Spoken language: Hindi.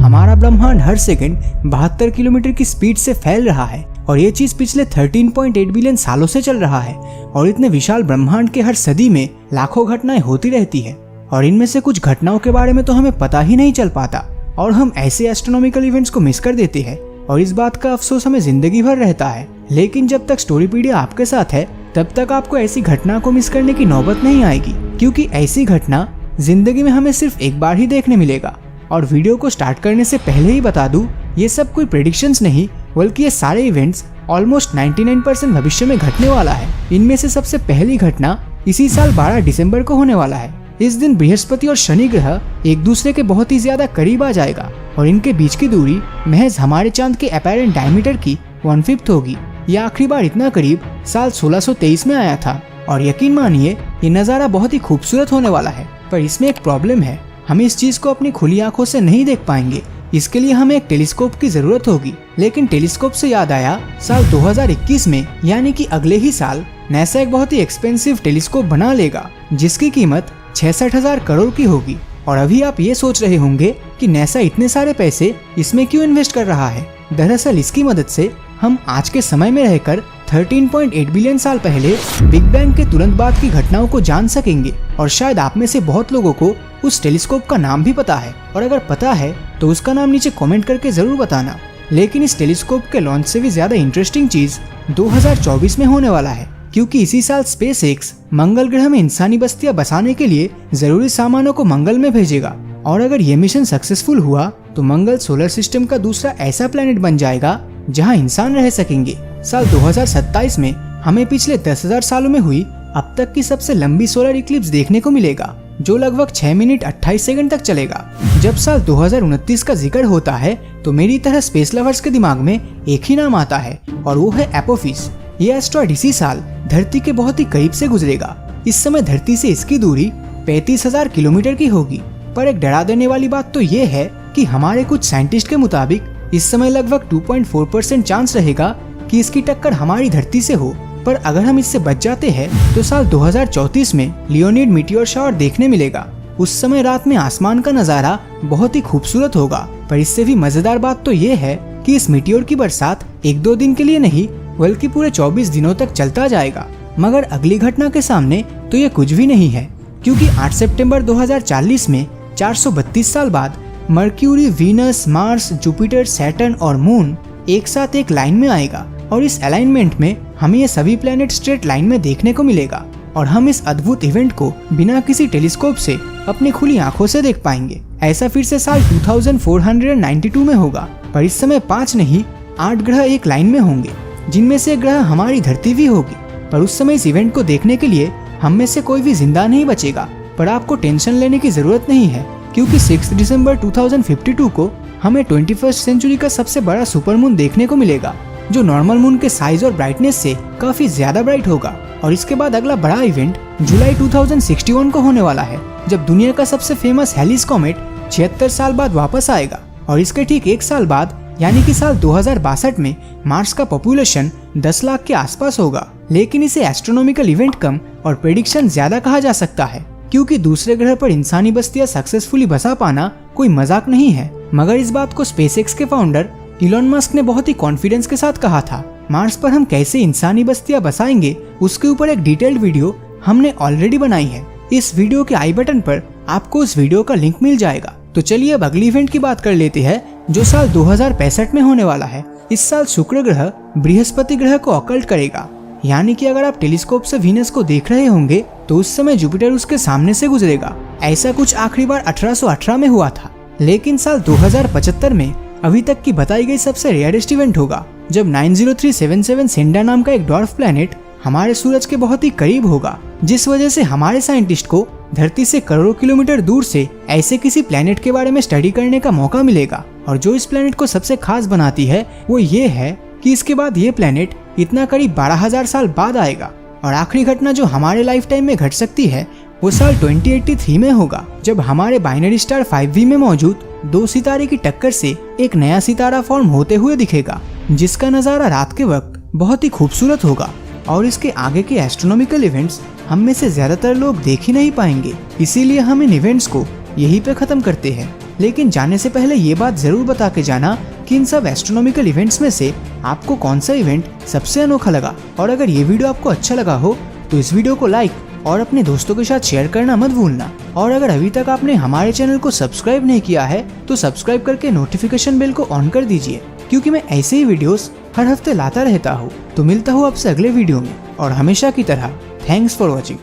हमारा ब्रह्मांड हर सेकंड 72 किलोमीटर की स्पीड से फैल रहा है और ये चीज पिछले 13.8 बिलियन सालों से चल रहा है। और इतने विशाल ब्रह्मांड के हर सदी में लाखों घटनाएं होती रहती है और इनमें से कुछ घटनाओं के बारे में तो हमें पता ही नहीं चल पाता और हम ऐसे एस्ट्रोनॉमिकल इवेंट्स को मिस कर देते हैं और इस बात का अफसोस हमें जिंदगी भर रहता है। लेकिन जब तक स्टोरीपीडिया आपके साथ है तब तक आपको ऐसी घटना को मिस करने की नौबत नहीं आएगी, क्योंकि ऐसी घटना जिंदगी में हमें सिर्फ एक बार ही देखने मिलेगा। और वीडियो को स्टार्ट करने से पहले ही बता दूं, ये सब कोई प्रेडिक्शंस नहीं बल्कि ये सारे इवेंट्स ऑलमोस्ट 99% भविष्य में घटने वाला है। इनमें से सबसे पहली घटना इसी साल 12 दिसंबर को होने वाला है। इस दिन बृहस्पति और शनि ग्रह एक दूसरे के बहुत ही ज्यादा करीब आ जाएगा और इनके बीच की दूरी महज हमारे चांद के अपैरेंट डायमीटर की 1/5 होगी। यह आखिरी बार इतना करीब साल 1623 में आया था और यकीन मानिए ये नज़ारा बहुत ही खूबसूरत होने वाला है। पर इसमें एक प्रॉब्लम है, हम इस चीज को अपनी खुली आंखों से नहीं देख पाएंगे। इसके लिए हमें एक टेलीस्कोप की जरूरत होगी। लेकिन टेलीस्कोप से याद आया, साल 2021 में यानी कि अगले ही साल नासा एक बहुत ही एक्सपेंसिव टेलीस्कोप बना लेगा जिसकी कीमत 66,000 करोड़ की होगी। और अभी आप ये सोच रहे होंगे कि नासा इतने सारे पैसे इसमें क्यों इन्वेस्ट कर रहा है। दरअसल इसकी मदद से हम आज के समय में रहकर 13.8 बिलियन साल पहले बिग बैंग के तुरंत बाद की घटनाओं को जान सकेंगे। और शायद आप में से बहुत लोगों को उस टेलीस्कोप का नाम भी पता है, और अगर पता है तो उसका नाम नीचे कमेंट करके जरूर बताना। लेकिन इस टेलीस्कोप के लॉन्च से भी ज्यादा इंटरेस्टिंग चीज 2024 में होने वाला है, क्योंकि इसी साल स्पेसएक्स मंगल ग्रह में इंसानी बस्तियां बसाने के लिए जरूरी सामानों को मंगल में भेजेगा। और अगर ये मिशन सक्सेसफुल हुआ तो मंगल सोलर सिस्टम का दूसरा ऐसा प्लेनेट बन जाएगा जहां इंसान रह सकेंगे। साल 2027 में हमें पिछले 10,000 सालों में हुई अब तक की सबसे लंबी सोलर इक्लिप्स देखने को मिलेगा, जो लगभग 6 मिनट 28 सेकंड तक चलेगा। जब साल 2029 का जिक्र होता है तो मेरी तरह स्पेस लवर्स के दिमाग में एक ही नाम आता है और वो है एपोफिस। ये एस्ट्रॉइड इसी साल धरती के बहुत ही करीब से गुजरेगा। इस समय धरती से इसकी दूरी 35,000 किलोमीटर की होगी। पर एक डरा देने वाली बात तो ये है कि हमारे कुछ साइंटिस्ट के मुताबिक इस समय लगभग 2.4% चांस रहेगा कि इसकी टक्कर हमारी धरती से हो। पर अगर हम इससे बच जाते हैं तो साल 2034 में लियोनिड मीटियोर शावर देखने मिलेगा। उस समय रात में आसमान का नजारा बहुत ही खूबसूरत होगा। पर इससे भी मजेदार बात तो ये है कि इस मीटियोर की बरसात 1-2 दिन के लिए नहीं बल्कि पूरे 24 दिनों तक चलता जाएगा। मगर अगली घटना के सामने तो ये कुछ भी नहीं है, क्योंकि 8 सितंबर 2040 में 432 साल बाद mercury, Venus, Mars, Jupiter, Saturn और मून एक साथ एक लाइन में आएगा। और इस अलाइनमेंट में हमें ये सभी प्लेनेट स्ट्रेट लाइन में देखने को मिलेगा और हम इस अद्भुत इवेंट को बिना किसी टेलीस्कोप से अपनी खुली आंखों से देख पाएंगे। ऐसा फिर से साल 2492 में होगा। पर इस समय 5 नहीं 8 ग्रह एक लाइन में होंगे, जिनमें से ग्रह हमारी धरती भी होगी। पर उस समय इस इवेंट को देखने के लिए हम में से कोई भी जिंदा नहीं बचेगा। पर आपको टेंशन लेने की जरूरत नहीं है, क्योंकि 6 दिसंबर 2052 को हमें 21st सेंचुरी का सबसे बड़ा सुपरमून देखने को मिलेगा, जो नॉर्मल मून के साइज और ब्राइटनेस से काफी ज्यादा ब्राइट होगा। और इसके बाद अगला बड़ा इवेंट जुलाई 2061 को होने वाला है, जब दुनिया का सबसे फेमस हेलिस कॉमेट 76 साल बाद वापस आएगा। और इसके ठीक 1 साल बाद यानी कि साल 2062 में मार्स का पॉपुलेशन 10 लाख के आसपास होगा। लेकिन इसे एस्ट्रोनॉमिकल इवेंट कम और प्रेडिक्शन ज्यादा कहा जा सकता है, क्योंकि दूसरे ग्रह पर इंसानी बस्तियां सक्सेसफुली बसा पाना कोई मजाक नहीं है। मगर इस बात को स्पेसएक्स के फाउंडर इलॉन मस्क ने बहुत ही कॉन्फिडेंस के साथ कहा था। मार्स पर हम कैसे इंसानी बस्तियां बसाएंगे उसके ऊपर एक डिटेल्ड वीडियो हमने ऑलरेडी बनाई है। इस वीडियो के आई बटन पर आपको उस वीडियो का लिंक मिल जाएगा। तो चलिए अब अगली इवेंट की बात कर लेते हैं, जो साल 2065 में होने वाला है। इस साल शुक्र ग्रह बृहस्पति ग्रह को ऑकल्ट करेगा, यानी कि अगर आप टेलीस्कोप से वीनस को देख रहे होंगे तो उस समय जुपिटर उसके सामने से गुजरेगा। ऐसा कुछ आखिरी बार 1818 में हुआ था। लेकिन साल 2075 में अभी तक की बताई गई सबसे रेयरेस्ट इवेंट होगा, जब 90377 सेंडा नाम का एक डॉर्फ प्लैनेट हमारे सूरज के बहुत ही करीब होगा, जिस वजह से हमारे साइंटिस्ट को धरती से करोड़ों किलोमीटर दूर से ऐसे किसी प्लैनेट के बारे में स्टडी करने का मौका मिलेगा। और जो इस प्लैनेट को सबसे खास बनाती है वो ये है कि इसके बाद ये प्लैनेट इतना करीब 12,000 साल बाद आएगा। और आखिरी घटना जो हमारे लाइफ टाइम में घट सकती है वो साल 2083 में होगा, जब हमारे बाइनरी स्टार 5V में मौजूद 2 सितारे की टक्कर से एक नया सितारा फॉर्म होते हुए दिखेगा, जिसका नजारा रात के वक्त बहुत ही खूबसूरत होगा। और इसके आगे के एस्ट्रोनॉमिकल इवेंट्स हम में से ज्यादातर लोग देख ही नहीं पाएंगे, इसीलिए हम इन इवेंट्स को यहीं पे खत्म करते हैं। लेकिन जाने से पहले ये बात जरूर बता के जाना कि इन सब एस्ट्रोनॉमिकल इवेंट्स में से आपको कौन सा इवेंट सबसे अनोखा लगा। और अगर ये वीडियो आपको अच्छा लगा हो तो इस वीडियो को लाइक और अपने दोस्तों के साथ शेयर करना मत भूलना। और अगर अभी तक आपने हमारे चैनल को सब्सक्राइब नहीं किया है तो सब्सक्राइब करके नोटिफिकेशन बेल को ऑन कर दीजिए, क्योंकि मैं ऐसे ही वीडियोस हर हफ्ते लाता रहता हूँ। तो मिलता हूँ आपसे अगले वीडियो में, और हमेशा की तरह थैंक्स फॉर वॉचिंग।